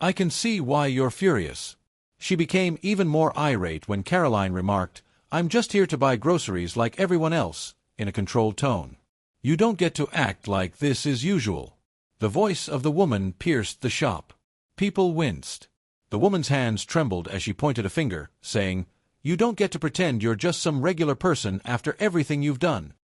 I can see why you're furious. She became even more irate when Karoline remarked, I'm just here to buy groceries like everyone else, in a controlled tone. You don't get to act like this is usual. The voice of the woman pierced the shop. People winced. The woman's hands trembled as she pointed a finger, saying, You don't get to pretend you're just some regular person after everything you've done.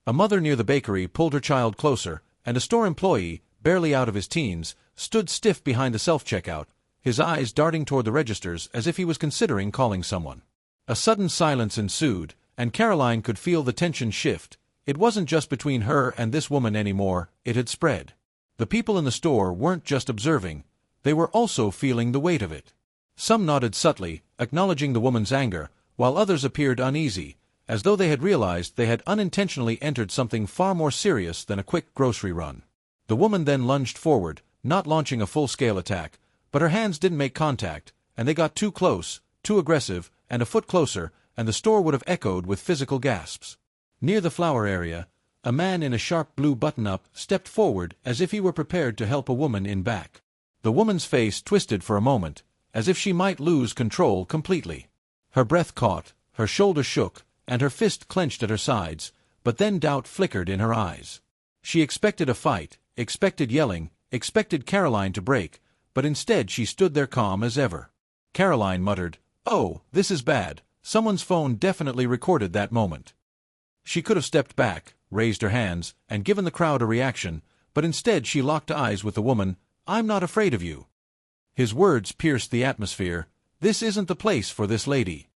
A mother near the bakery pulled her child closer, and a store employee, barely out of his teens, stood stiff behind the self-checkout, his eyes darting toward the registers as if he was considering calling someone. A sudden silence ensued, and Karoline could feel the tension shift. It wasn't just between her and this woman anymore, it had spread. The people in the store weren't just observing, they were also feeling the weight of it. Some nodded subtly, acknowledging the woman's anger, while others appeared uneasy, as though they had realized they had unintentionally entered something far more serious than a quick grocery run. The woman then lunged forward, not launching a full-scale attack, but her hands didn't make contact, and they got too close, too aggressive, and a foot closer, and the store would have echoed with physical gasps. Near the flour area, a man in a sharp blue button-up stepped forward as if he were prepared to help a woman in back. The woman's face twisted for a moment, as if she might lose control completely. Her breath caught, her shoulders shook, and her fist clenched at her sides, but then doubt flickered in her eyes. She expected a fight, expected yelling, expected Karoline to break, but instead she stood there calm as ever. Karoline muttered, Oh, this is bad. Someone's phone definitely recorded that moment. She could have stepped back, raised her hands, and given the crowd a reaction, but instead she locked eyes with the woman. I'm not afraid of you. His words pierced the atmosphere. This isn't the place for this lady.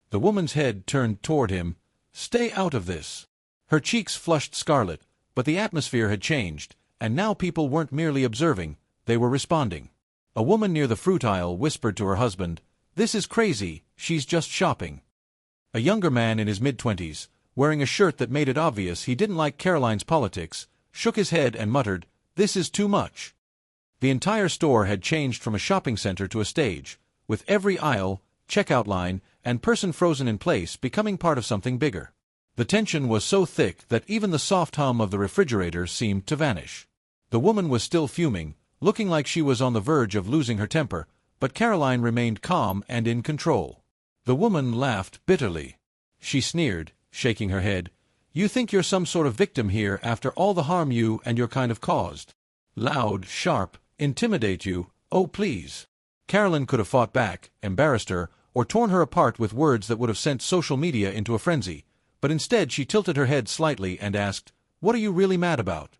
The woman's head turned toward him. Stay out of this. Her cheeks flushed scarlet, but the atmosphere had changed, and now people weren't merely observing, they were responding. A woman near the fruit aisle whispered to her husband, This is crazy, she's just shopping. A younger man in his mid-20s, wearing a shirt that made it obvious he didn't like Karoline's politics, shook his head and muttered, This is too much. The entire store had changed from a shopping center to a stage, with every aisle, checkout line, and person frozen in place becoming part of something bigger. The tension was so thick that even the soft hum of the refrigerator seemed to vanish. The woman was still fuming, looking like she was on the verge of losing her temper, but Karoline remained calm and in control. The woman laughed bitterly. She sneered, shaking her head, You think you're some sort of victim here after all the harm you and your kind have caused. Loud, sharp, intimidate you, oh please. Karoline could have fought back, embarrassed her, or torn her apart with words that would have sent social media into a frenzy, but instead she tilted her head slightly and asked, What are you really mad about?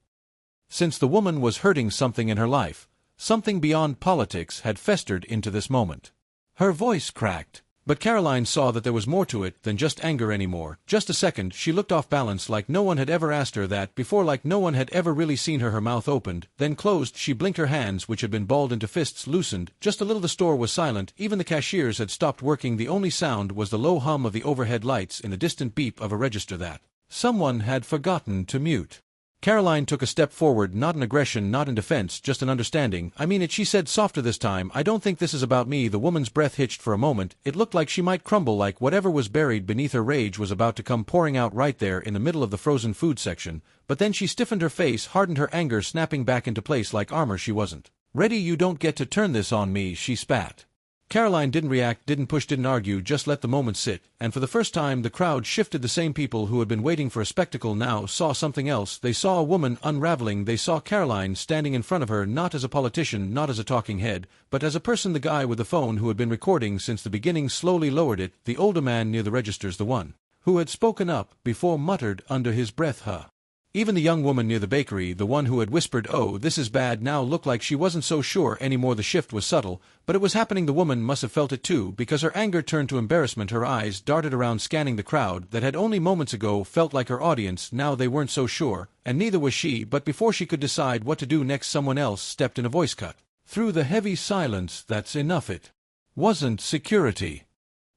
Since the woman was hurting something in her life, something beyond politics had festered into this moment. Her voice cracked, but Karoline saw that there was more to it than just anger anymore. Just a second, she looked off balance like no one had ever asked her that before, like no one had ever really seen her mouth opened, then closed. She blinked, her hands, which had been balled into fists, loosened. Just a little. The store was silent, even the cashiers had stopped working. The only sound was the low hum of the overhead lights and the distant beep of a register that someone had forgotten to mute. Karoline took a step forward, not in aggression, not in defense, just an understanding. I mean it, she said, softer this time. I don't think this is about me. The woman's breath hitched for a moment. It looked like she might crumble, like whatever was buried beneath her rage was about to come pouring out right there in the middle of the frozen food section. But then she stiffened her face, hardened, her anger snapping back into place like armor. She wasn't ready. You don't get to turn this on me, she spat. Karoline didn't react, didn't push, didn't argue, just let the moment sit, and for the first time the crowd shifted. The same people who had been waiting for a spectacle now saw something else. They saw a woman unraveling. They saw Karoline standing in front of her, not as a politician, not as a talking head, but as a person. The guy with the phone who had been recording since the beginning slowly lowered it. The older man near the registers, the one who had spoken up before, muttered under his breath, Huh. Even the young woman near the bakery, the one who had whispered, Oh, this is bad, now looked like she wasn't so sure anymore. The shift was subtle, but it was happening. The woman must have felt it too, because her anger turned to embarrassment. Her eyes darted around, scanning the crowd that had only moments ago felt like her audience. Now they weren't so sure, and neither was she. But before she could decide what to do next, someone else stepped in, a voice cut through the heavy silence. That's enough. It wasn't security.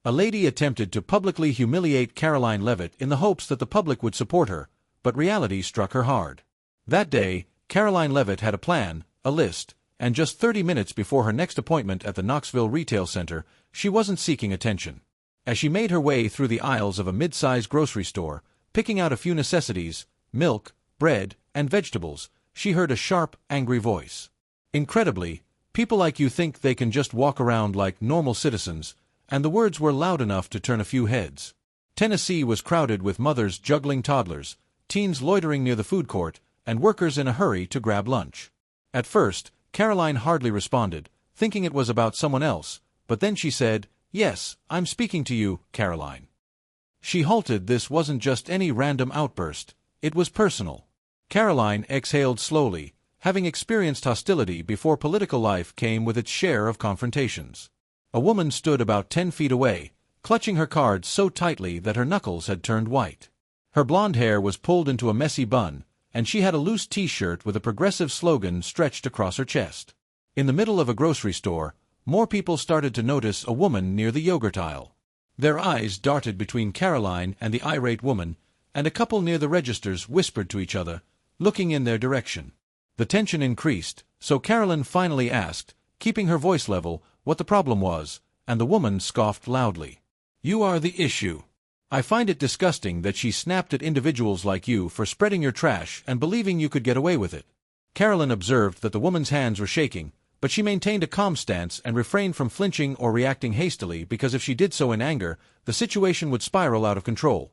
A lady attempted to publicly humiliate Karoline Leavitt in the hopes that the public would support her, but reality struck her hard. That day, Karoline Leavitt had a plan, a list, and just 30 minutes before her next appointment at the Knoxville Retail Center, she wasn't seeking attention. As she made her way through the aisles of a mid-sized grocery store, picking out a few necessities, milk, bread, and vegetables, she heard a sharp, angry voice. Incredibly, People like you think they can just walk around like normal citizens, and the words were loud enough to turn a few heads. Tennessee was crowded with mothers juggling toddlers, teens loitering near the food court, and workers in a hurry to grab lunch. At first, Karoline hardly responded, thinking it was about someone else, but then she said, "Yes, I'm speaking to you, Karoline." She halted. This wasn't just any random outburst, it was personal. Karoline exhaled slowly, having experienced hostility before political life came with its share of confrontations. A woman stood about 10 feet away, clutching her cards so tightly that her knuckles had turned white. Her blonde hair was pulled into a messy bun, and she had a loose T-shirt with a progressive slogan stretched across her chest. In the middle of a grocery store, more people started to notice a woman near the yogurt aisle. Their eyes darted between Karoline and the irate woman, and a couple near the registers whispered to each other, looking in their direction. The tension increased, so Karoline finally asked, keeping her voice level, what the problem was, and the woman scoffed loudly. "You are the issue. I find it disgusting that she snapped at individuals like you for spreading your trash and believing you could get away with it." Karoline observed that the woman's hands were shaking, but she maintained a calm stance and refrained from flinching or reacting hastily because if she did so in anger, the situation would spiral out of control.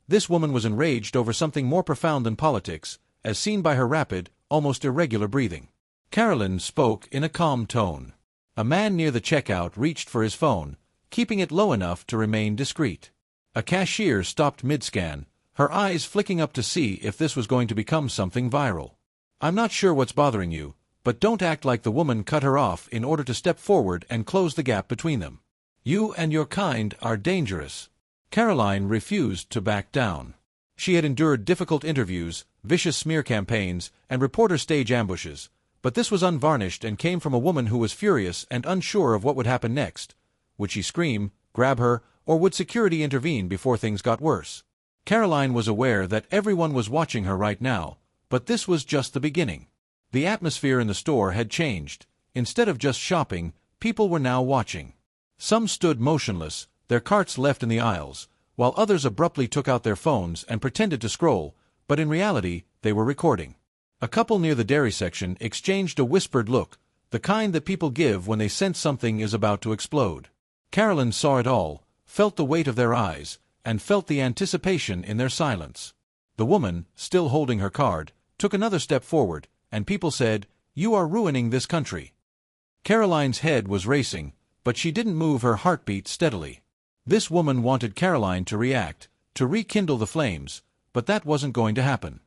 This woman was enraged over something more profound than politics, as seen by her rapid, almost irregular breathing. Karoline spoke in a calm tone. A man near the checkout reached for his phone, keeping it low enough to remain discreet. A cashier stopped mid-scan, her eyes flicking up to see if this was going to become something viral. "I'm not sure what's bothering you, but don't act like." The woman cut her off in order to step forward and close the gap between them. "You and your kind are dangerous." Karoline refused to back down. She had endured difficult interviews, vicious smear campaigns, and reporter stage ambushes, but this was unvarnished and came from a woman who was furious and unsure of what would happen next. Would she scream, grab her, or would security intervene before things got worse? Karoline was aware that everyone was watching her right now, but this was just the beginning. The atmosphere in the store had changed. Instead of just shopping, people were now watching. Some stood motionless, their carts left in the aisles, while others abruptly took out their phones and pretended to scroll, but in reality, they were recording. A couple near the dairy section exchanged a whispered look, the kind that people give when they sense something is about to explode. Karoline saw it all, felt the weight of their eyes, and felt the anticipation in their silence. The woman, still holding her card, took another step forward, and people said, "You are ruining this country." Karoline's head was racing, but she didn't move her heartbeat steadily. This woman wanted Karoline to react, to rekindle the flames, but that wasn't going to happen.